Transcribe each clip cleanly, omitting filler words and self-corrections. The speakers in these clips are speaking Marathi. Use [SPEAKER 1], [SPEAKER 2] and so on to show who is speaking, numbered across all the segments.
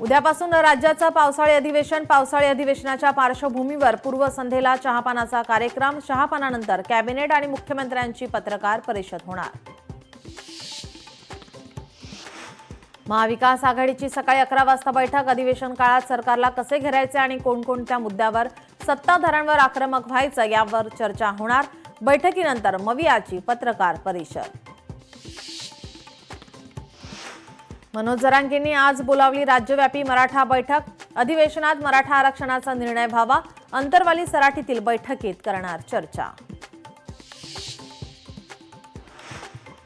[SPEAKER 1] उद्यापासून राज्याचं पावसाळी अधिवेशनाच्या पार्श्वभूमीवर पूर्वसंध्येला चहापानाचा कार्यक्रम। चहापानानंतर कॅबिनेट आणि मुख्यमंत्र्यांची पत्रकार परिषद होणार। महाविकास आघाडीची सकाळी 11 वाजता बैठक। अधिवेशन काळात सरकारला कसे घेरायचे आणि कोणकोणत्या मुद्द्यावर सत्ताधाऱ्यांवर आक्रमक व्हायचं यावर चर्चा होणार। बैठकीनंतर मविआची पत्रकार परिषद। मनोज जरांगेंनी आज बोलावली राज्यव्यापी मराठा बैठक। अधिवेशनात मराठा आरक्षणाचा निर्णय व्हावा, अंतरवाली सराटीतील बैठकीत करणार चर्चा।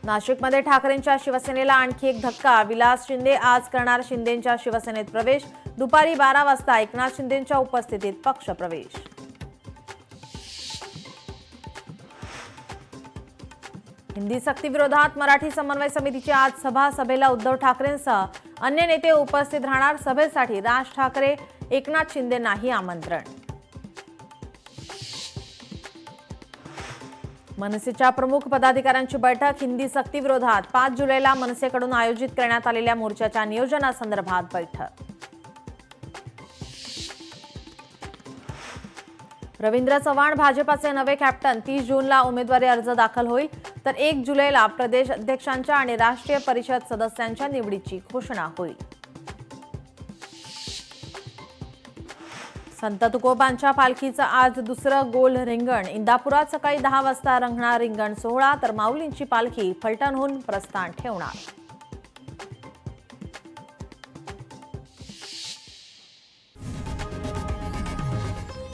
[SPEAKER 1] नाशिकमध्ये ठाकरेंच्या शिवसेनेला आणखी एक धक्का। विलास शिंदे आज करणार शिंदेंच्या शिवसेनेत प्रवेश। दुपारी 12 वाजता एकनाथ शिंदेंच्या उपस्थितीत पक्षप्रवेश। हिंदी सक्ती विरोधात मराठी समन्वय समितीची आज सभा। सभेला उद्धव ठाकरेंसह अन्य नेते उपस्थित राहणार। सभेसाठी राज ठाकरे, एकनाथ शिंदेंनाही आमंत्रण। मनसेच्या प्रमुख पदाधिकाऱ्यांची बैठक। हिंदी सक्ती विरोधात 5 जुलैला मनसेकडून आयोजित करण्यात आलेल्या मोर्चाच्या नियोजनासंदर्भात बैठक। रवींद्र चव्हाण भाजपाचे नवे कॅप्टन। 30 जूनला उमेदवारी अर्ज दाखल होईल, तर 1 जुलैला प्रदेश अध्यक्षांच्या आणि राष्ट्रीय परिषद सदस्यांच्या निवडीची घोषणा होईल। संत तुकोबांच्या पालखीचं आज दुसरं गोल रिंगण। इंदापुरात सकाळी 10 वाजता रंगणार रिंगण सोहळा, तर माऊलींची पालखी फलटणहून प्रस्थान ठेवणार।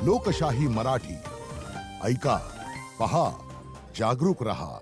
[SPEAKER 2] लोकशाही मराठी ऐका, पहा, जागरूक रहा।